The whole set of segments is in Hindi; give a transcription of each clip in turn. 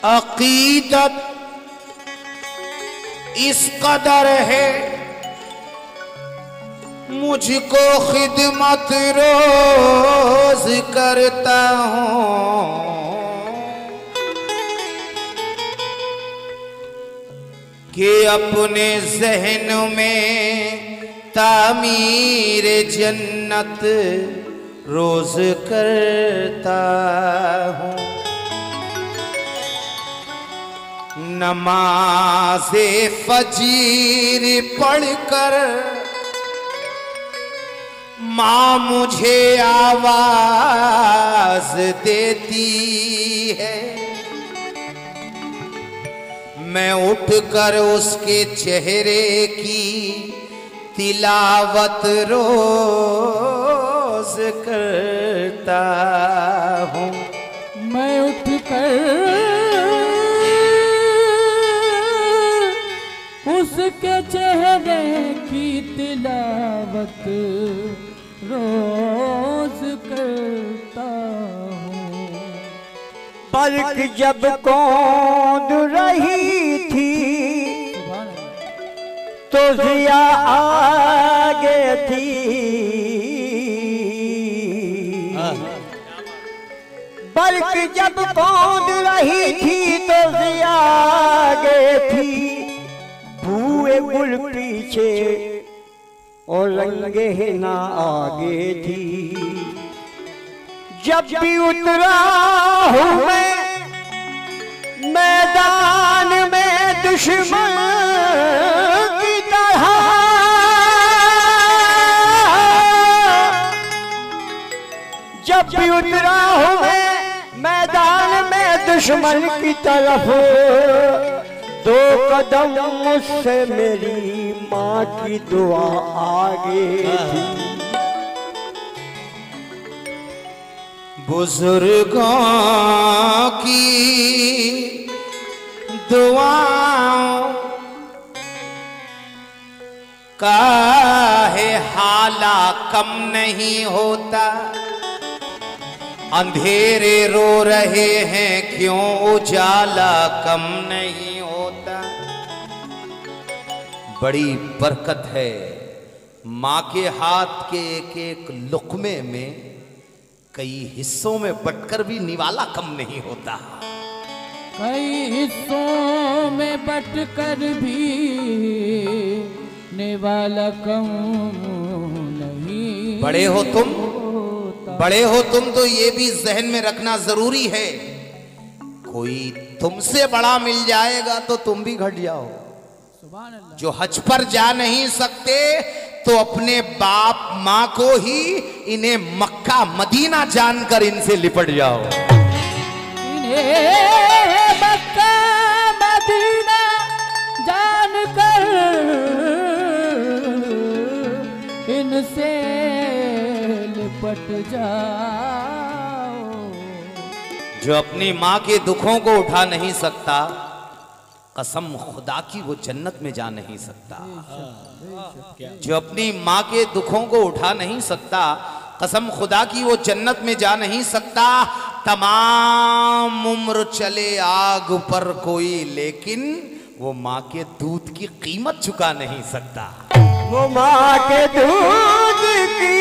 अकीदत इस कदर है मुझको खिदमत रोज करता हूँ कि अपने ज़हन में तामीर जन्नत रोज करता हूँ। नमाज़े फजीर पढ़कर माँ मुझे आवाज देती है, मैं उठकर उसके चेहरे की तिलावत रोज करता हूँ। मैं उठकर उसके चेहरे की तिलावत रोज करता हूँ। पलक जब कौंध रही थी तो जिया आगे थी, पलक जब कौंध रही थी तो जिया आगे थी, भूए गुल पीछे और रंगे ना आगे थी। जब भी उतरा हूँ मैं मैदान में दुश्मन की तरह, जब भी उतरा हूँ मैं मैदान में दुश्मन की तरफ, दो कदम मुझसे मेरी माँ की दुआ आगे थी। बुजुर्गों की दुआओं का है हाला कम नहीं होता, अंधेरे रो रहे हैं क्यों उजाला कम नहीं होता। बड़ी बरकत है माँ के हाथ के एक एक लुक़मे में कई हिस्सों में बंटकर भी निवाला कम नहीं होता। कई हिस्सों में बंटकर भी निवाला कम नहीं। बड़े हो तुम, बड़े हो तुम तो ये भी जहन में रखना जरूरी है, कोई तुमसे बड़ा मिल जाएगा तो तुम भी घट जाओ। जो हज पर जा नहीं सकते तो अपने बाप माँ को ही इन्हें मक्का मदीना जानकर इनसे लिपट जाओ। इन्हें मक्का मदीना जानकर इनसे लिपट जाओ। जो अपनी माँ के दुखों को उठा नहीं सकता, कसम खुदा की वो जन्नत में जा नहीं सकता। जो अपनी माँ के दुखों को उठा नहीं सकता, कसम खुदा की वो जन्नत में जा नहीं सकता। तमाम उम्र चले आग पर कोई, लेकिन वो माँ के दूध की कीमत चुका नहीं सकता। वो माँ के दूध की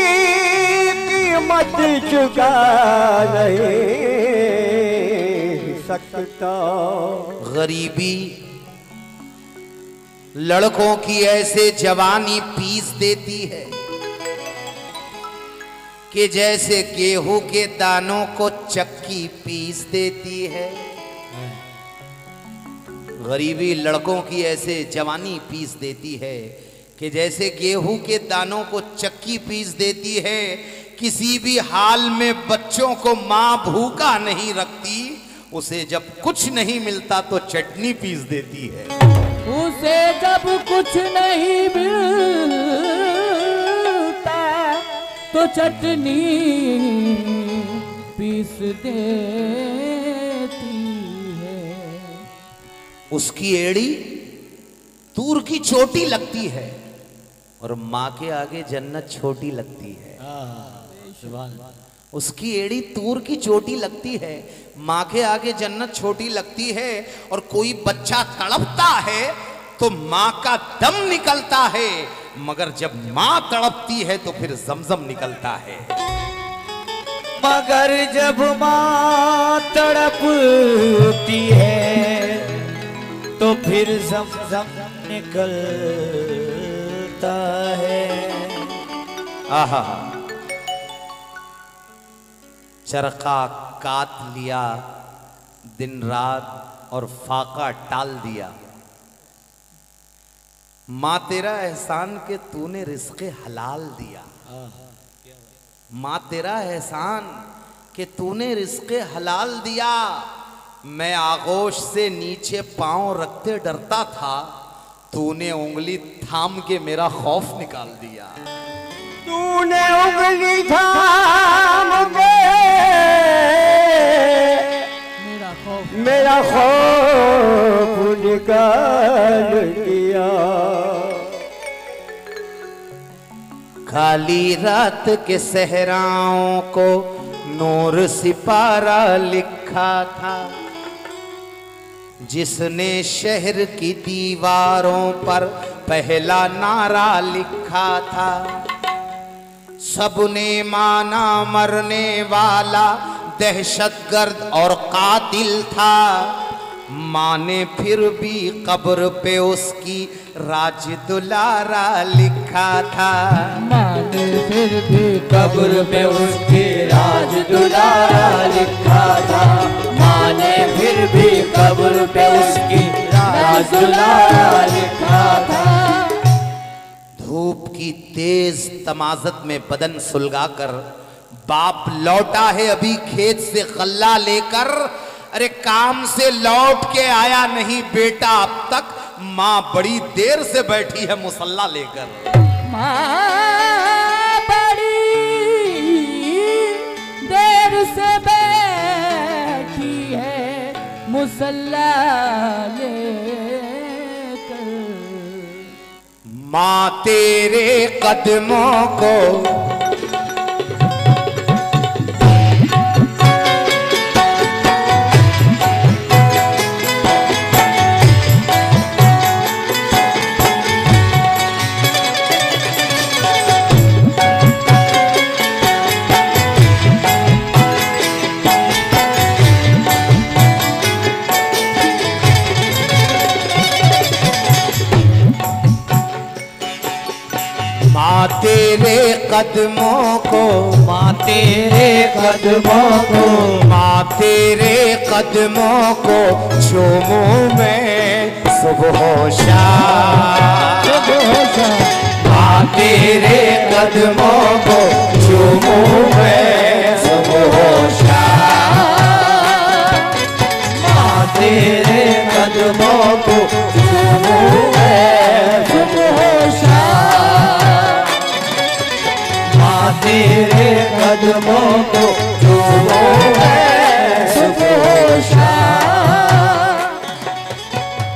कीमत चुका नहीं सकता। गरीबी लड़कों की ऐसे जवानी पीस देती है कि जैसे गेहूं के दानों को चक्की पीस देती है। गरीबी लड़कों की ऐसे जवानी पीस देती है कि जैसे गेहूं के दानों को चक्की पीस देती है किसी भी हाल में बच्चों को माँ भूखा नहीं रखती, उसे जब कुछ नहीं मिलता तो चटनी पीस देती है। उसे जब कुछ नहीं मिलता तो चटनी पीस देती है। उसकी एड़ी तूर की चोटी लगती है और माँ के आगे जन्नत छोटी लगती है। उसकी एड़ी तूर की चोटी लगती है, माँ के आगे जन्नत छोटी लगती है। और कोई बच्चा तड़पता है तो माँ का दम निकलता है, मगर जब माँ तड़पती है तो फिर जमजम निकलता है। मगर जब माँ तड़पती है तो फिर जमजम निकलता है। आहा, चरखा काट लिया दिन रात और फाका टाल दिया। माँ तेरा एहसान के तूने रिज़्क़े हलाल दिया। माँ तेरा एहसान कि तूने रिज़्क़े हलाल दिया। मैं आगोश से नीचे पांव रखते डरता था, तूने उंगली थाम के मेरा खौफ निकाल दिया। तूने उंगली थाम के मेरा खौफ निकाल दिया। काली रात के सहराओं को नूर सिपारा लिखा था, जिसने शहर की दीवारों पर पहला नारा लिखा था। सबने माना मरने वाला दहशतगर्द और कातिल था, माँ ने फिर भी कब्र पे उसकी राज दुलारा लिखा था। माँ ने फिर भी कब्र पे उसकी राज दुलारा लिखा था। माँ ने फिर भी कब्र पे उसकी राज दुलारा लिखा था। धूप की तेज तमाजत में बदन सुलगाकर बाप लौटा है अभी खेत से गल्ला लेकर। अरे काम से लौट के आया नहीं बेटा अब तक, माँ बड़ी देर से बैठी है मुसल्ला लेकर। माँ बड़ी देर से बैठी है मुसल्ला लेकर। माँ तेरे कदमों को तेरे कदमों को, माँ तेरे कदमों को, माँ तेरे कदमों को चूमूं मैं सुबह शाम। माँ तेरे कदमों को चूमूं मैं सुबह शाम। माँ तेरे कदमों को चूमूं मैं सुबह शाम। तेरे कदमों को चूमूं मैं सुबह शाम।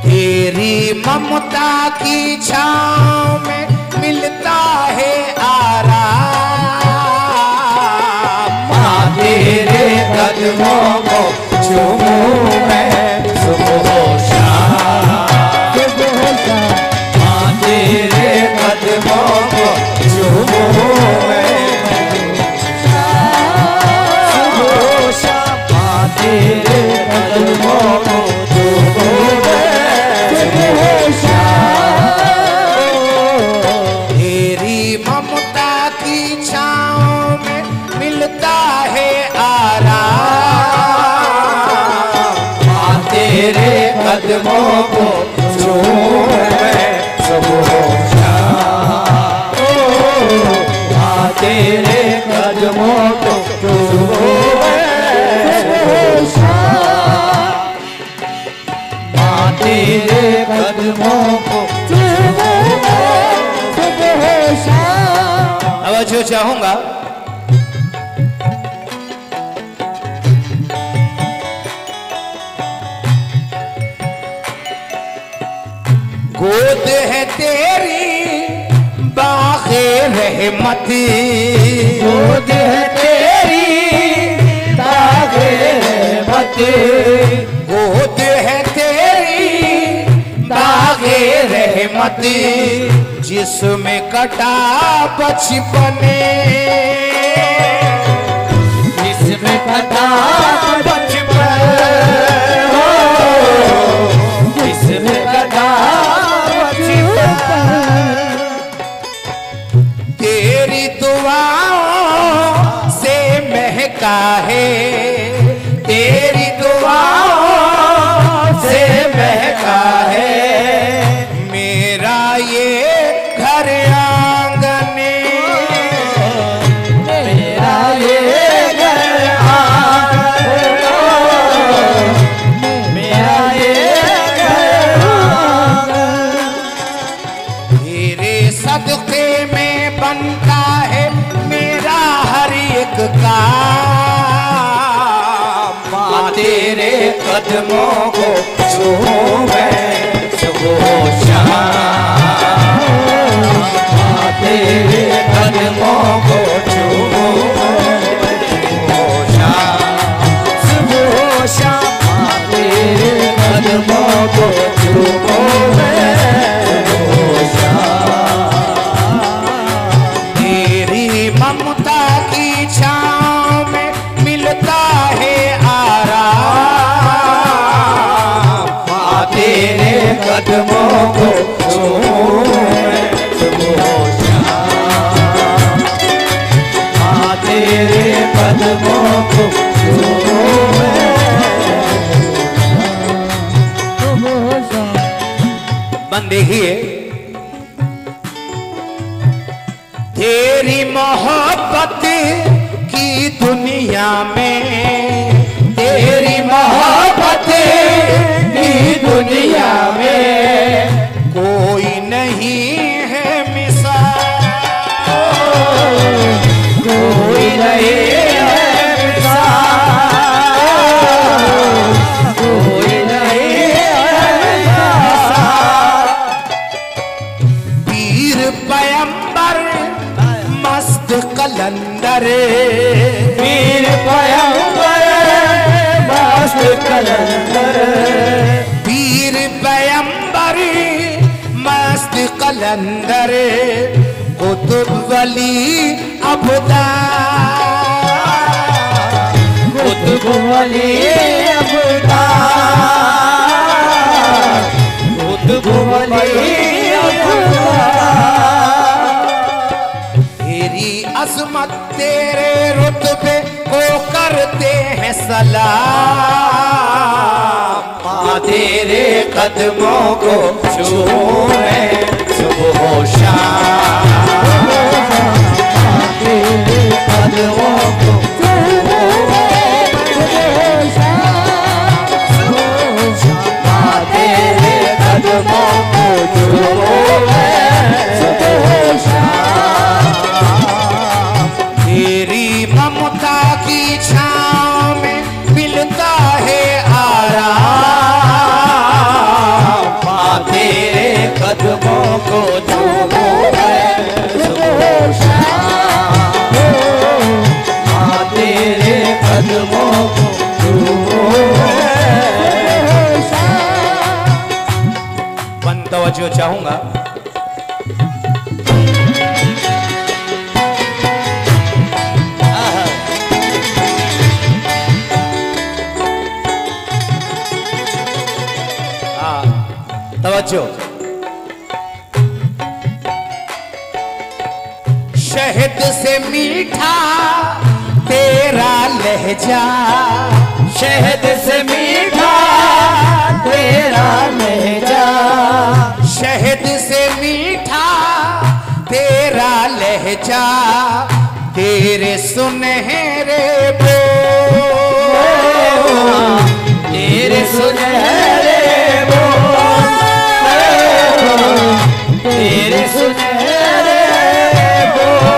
तेरी ममता की छाँव में मिलता है आराम। माँ तेरे कदमों को चूमूं मैं सुबह शाम। माँ तेरे कदमों को चूमूं तेरे कदमों को चूमूं मैं सुबह शाम। तेरी ममता की छाँव में मिलता है आराम। माँ तेरे कदमों को चूमूं मैं सुबह शाम। माँ तेरे कदमों को चूमो माँ तेरे कदमों को अब जो चाहूंगा गोद है तेरी बाग़े रहमत, गोद है तेरी बाग़े रहमत, गोद है तेरी बाग़े रहमत, जिसमें कटा बचपने, जिसमें कटा बचपन, जिसमें कटा तेरी दुआओं से महका है, तेरी दुआओं से महका है मेरा ये घर आंगन, मेरा ये घर आंगन, मेरा ये घर आंगन, तेरे सदके में बनता है मेरा हर एक काम, माँ तेरे कदमों को चूमे सुबह शाम, माँ तेरे कदमों को चूमे सुबह शाम, माँ तेरे कदमों को चूमे सुबह शाम, तेरी ममता की छाँव में मिलता है आराम, माँ तेरे कदमों को चूमे सुबह शाम, माँ तेरे कदमों को चूमे देखिए तेरी मोहब्बत की दुनिया में, तेरी मोहब्बत की दुनिया में कोई नहीं है मिसाल, कोई नहीं है मिसाल, कोई नहीं है मिसाल, पीर पैगंबर मस्त कलंदर, पीर पैगंबर मस्त कलंदर, पीर पैगंबर मस्त कलंदर, कुतुब वली अब्दाल, कुतुब वली अब्दाल, कुतुब वली अब्दाल, तेरी अजमत तेरे रुतबे को करते हैं सलाम, माँ तेरे कदमों को छूए सुबह शाम, माँ तेरे कदमों को माँ तेरे कदमों को छूए सुबह शाम, तेरी ममता की छाँव में मिलता है आराम, माँ तेरे कदमों को छूए सुबह शाम, माँ तेरे कदमों को छूए बन तवज्जो चाहूंगा। तवज्जो। शहद से मीठा तेरा लहजा, शहद से मीठा तेरा लहजा, शहद से मीठा तेरा लहजा, तेरे सुनहरे बोल, तेरे सुनहरे बोल, तेरे सुनहरे बोल।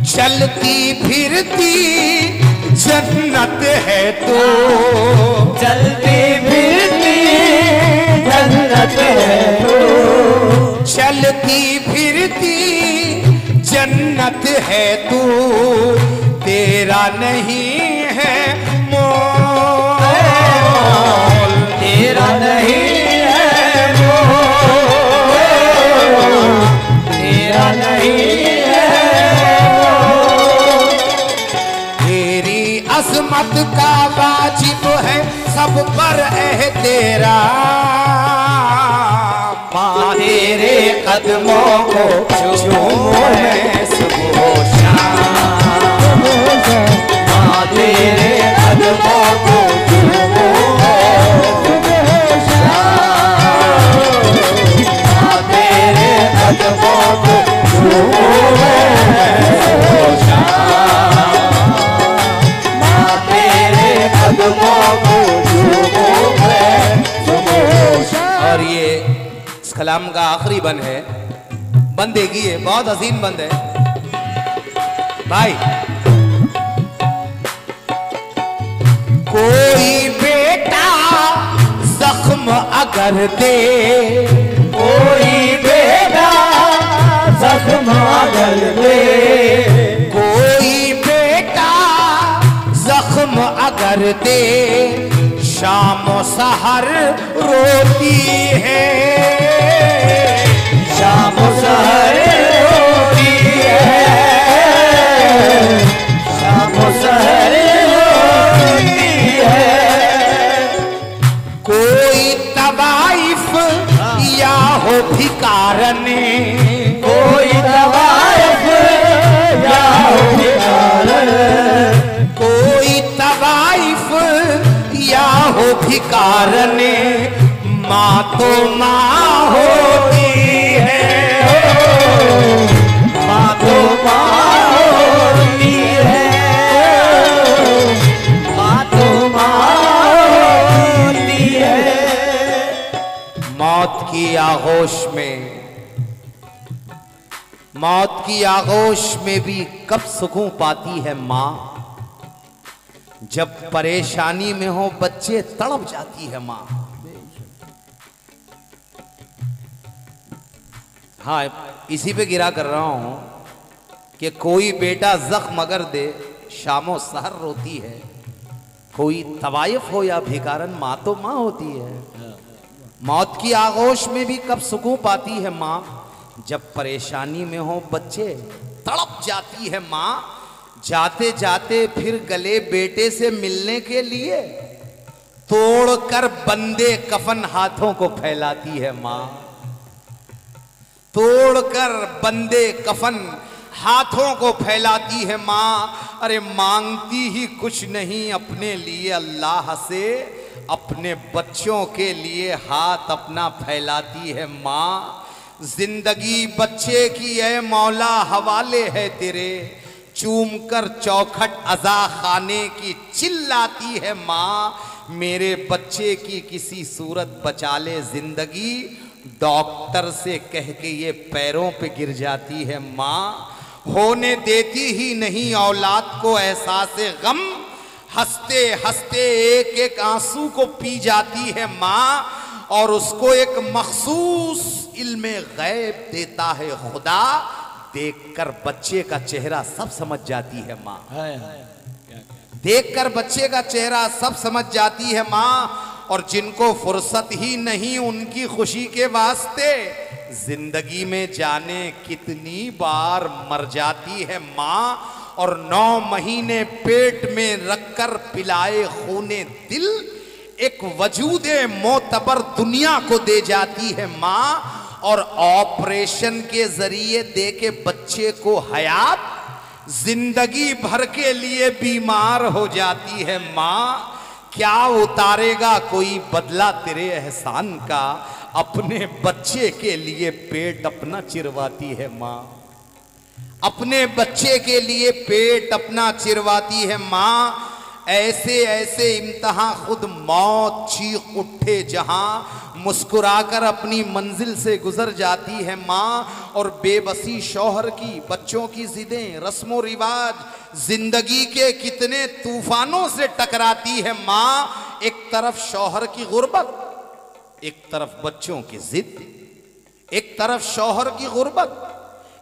चलती फिरती जन्नत है तो, चलती फिरती जन्नत है तो, चलती फिरती जन्नत है तू, तेरा नहीं है मोल, तेरा नहीं है मोल, तेरा नहीं है मोल। तेरी अजमत का वाजिब है सब पर तेरा, तेरे कदमों को चूमूं मैं सुबह शाम, तेरे कदमों को चूमूं मैं सुबह शाम, तेरे कदमों को चूमूं मैं सुबह शाम, तेरे कदमों को चूमूं मैं सुबह शाम। और ये इस कलाम का आखिरी बंद है, बंद देखी है, बहुत हसीन बंद है भाई। कोई बेटा जख्म अगर दे, कोई बेटा जख्म अगर दे, कोई बेटा जख्म अगर दे, शाम सहर रोती है, शाम सहर रोती है, शाम सहर रोती है। कोई तवाइफ या हो भिकारन, कोई तवाइफ या हो भिकारन, कोई तवाइफ या हो भिकारन, माँ तो माँ होती है, माँ तो माँ होती है, माँ तो माँ होती है। मौत की आगोश में, मौत की आगोश में भी कब सुकून पाती है माँ, जब परेशानी में हो बच्चे तड़प जाती है माँ। हाँ, इसी पे गिरा कर रहा हूं कि कोई बेटा जख्म अगर दे शामो सहर रोती है, कोई तवाइफ हो या भिकारन, माँ तो माँ होती है। मौत की आगोश में भी कब सुकून पाती है माँ, जब परेशानी में हो बच्चे तड़प जाती है माँ। जाते जाते फिर गले बेटे से मिलने के लिए तोड़कर बंदे कफन हाथों को फैलाती है माँ, तोड़कर बंदे कफन हाथों को फैलाती है माँ। अरे मांगती ही कुछ नहीं अपने लिए अल्लाह से, अपने बच्चों के लिए हाथ अपना फैलाती है माँ। जिंदगी बच्चे की है मौला हवाले है तेरे, चूम कर चौखट अज़ा खाने की चिल्लाती है माँ। मेरे बच्चे की किसी सूरत बचा ले जिंदगी, डॉक्टर से कह के ये पैरों पे गिर जाती है माँ। होने देती ही नहीं औलाद को एहसास गम, हंसते हंसते एक एक आंसू को पी जाती है माँ। और उसको एक मखसूस इल्मे गैब देता है खुदा, देखकर बच्चे का चेहरा सब समझ जाती है माँ। देखकर बच्चे का चेहरा सब समझ जाती है माँ। और जिनको फुर्सत ही नहीं उनकी खुशी के वास्ते, जिंदगी में जाने कितनी बार मर जाती है माँ। और 9 महीने पेट में रखकर पिलाए खूने दिल, एक वजूदे मोतबर दुनिया को दे जाती है माँ। और ऑपरेशन के जरिए दे के बच्चे को हयात, जिंदगी भर के लिए बीमार हो जाती है माँ। क्या उतारेगा कोई बदला तेरे एहसान का, अपने बच्चे के लिए पेट अपना चिरवाती है माँ। अपने बच्चे के लिए पेट अपना चिरवाती है माँ। ऐसे ऐसे इम्तहां खुद मौत चीख उठे जहां, मुस्कुराकर अपनी मंजिल से गुजर जाती है माँ। और बेबसी शौहर की, बच्चों की जिदें, रस्मो रिवाज, जिंदगी के कितने तूफानों से टकराती है माँ। एक तरफ शौहर की गुर्बत, एक तरफ बच्चों की जिद, एक तरफ शौहर की गुर्बत,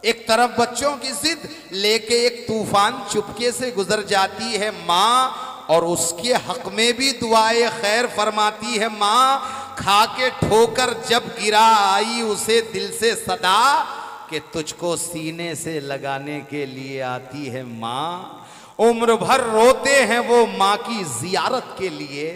एक तरफ बच्चों की जिद लेके एक तूफान चुपके से गुजर जाती है माँ। और उसके हक में भी दुआए खैर फरमाती है माँ। खा के ठोकर जब गिरा आई उसे दिल से सदा, कि तुझको सीने से लगाने के लिए आती है माँ। उम्र भर रोते हैं वो माँ की जियारत के लिए,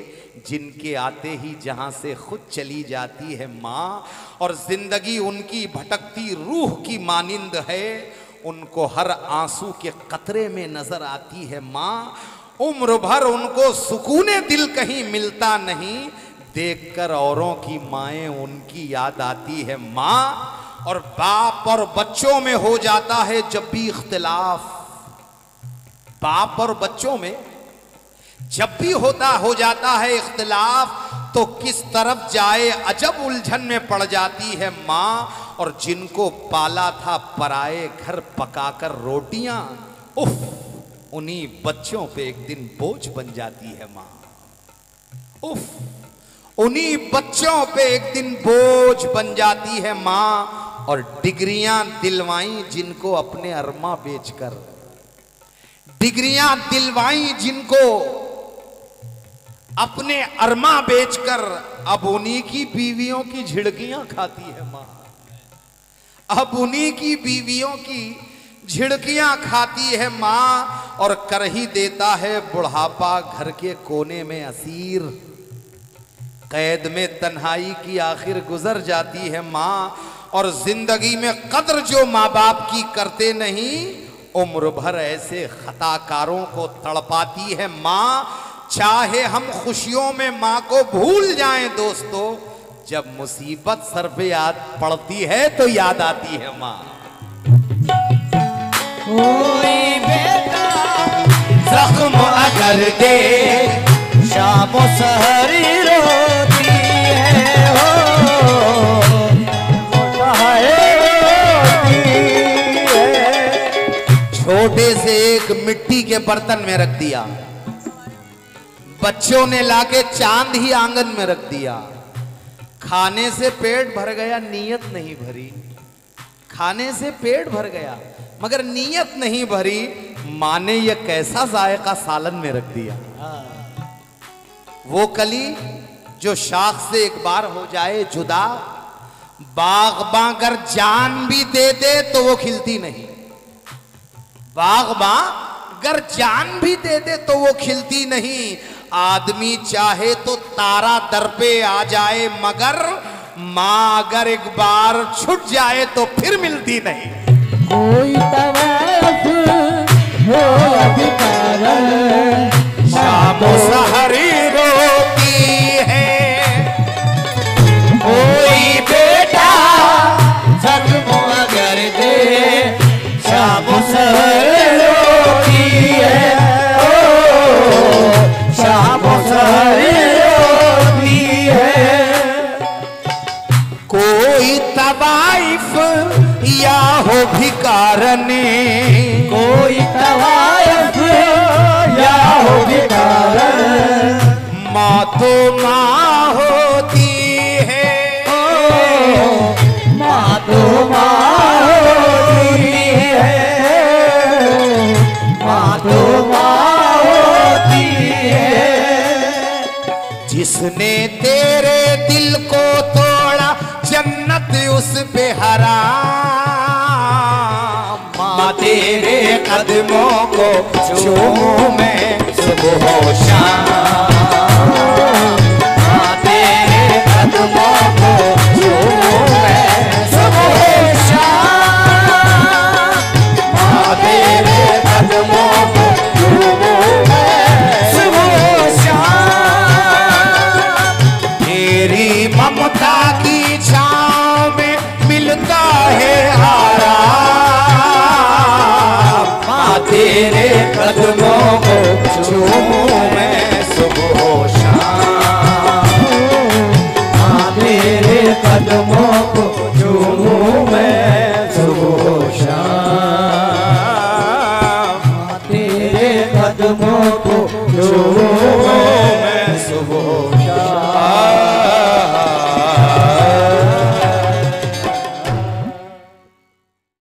जिनके आते ही जहां से खुद चली जाती है माँ। और जिंदगी उनकी भटकती रूह की मानिंद है, उनको हर आंसू के कतरे में नजर आती है माँ। उम्र भर उनको सुकूने दिल कहीं मिलता नहीं, देखकर औरों की माएँ उनकी याद आती है माँ। और बाप और बच्चों में हो जाता है जब भी इख्तिलाफ, बाप और बच्चों में जब भी हो जाता है इख्तिलाफ, तो किस तरफ जाए अजब उलझन में पड़ जाती है माँ। और जिनको पाला था पराए घर पकाकर रोटियां, उफ, उन्हीं बच्चों पे एक दिन बोझ बन जाती है माँ। उफ, उन्हीं बच्चों पे एक दिन बोझ बन जाती है माँ। और डिग्रियां दिलवाई जिनको अपने अरमा बेचकर, डिग्रियां दिलवाई जिनको अपने अरमा बेचकर, अब उन्हीं की बीवियों की झिड़कियां खाती है माँ। अब उन्हीं की बीवियों की झिड़कियां खाती है माँ। और कर ही देता है बुढ़ापा घर के कोने में असीर, कैद में तन्हाई की आखिर गुजर जाती है माँ। और जिंदगी में कद्र जो माँ बाप की करते नहीं, उम्र भर ऐसे खताकारों को तड़पाती है माँ। चाहे हम खुशियों में माँ को भूल जाएं दोस्तों, जब मुसीबत सर पे याद पड़ती है तो याद आती है माँ। कोई बेटा जख्म अगर दे, शाम सहरी रोती है हो, रोती है। छोटे से एक मिट्टी के बर्तन में रख दिया, बच्चों ने लाके चांद ही आंगन में रख दिया। खाने से पेट भर गया, नीयत नहीं भरी। खाने से पेट भर गया मगर नीयत नहीं भरी। माँ ने यह कैसा जायका सालन में रख दिया। वो कली जो शाख से एक बार हो जाए जुदा, बागबां अगर जान भी दे दे तो वो खिलती नहीं। बागबां अगर जान भी दे दे तो वो खिलती नहीं। आदमी चाहे तो तारा दर पे आ जाए, मगर माँ अगर एक बार छूट जाए तो फिर मिलती नहीं। कोई तवाफ हो अधिकार, शाम सहरी रोती है। कोई बेटा जख्म अगर दे, शाम सहरी रोती है ओ, शाम सहरी रोती है। कोई तवाइफ या हो भिकारने, कोई तवायफ या हो भिकारन, माँ तो माँ होती है ओ, माँ तो माँ होती है, माँ तो माँ होती है। जिसने तेरे दिल को तोड़ा जन्नत उस पे हराम। माँ तेरे कदमों को चूमूं मैं सुबह हो शाम, माँ तेरे कदमों को चूमूं मैं सुबह हो शाम, माँ तेरे कदमों को चूमूं मैं सुबह हो शाम। तेरी ममता की छाँव में मिलता है आराम। कदमों को छू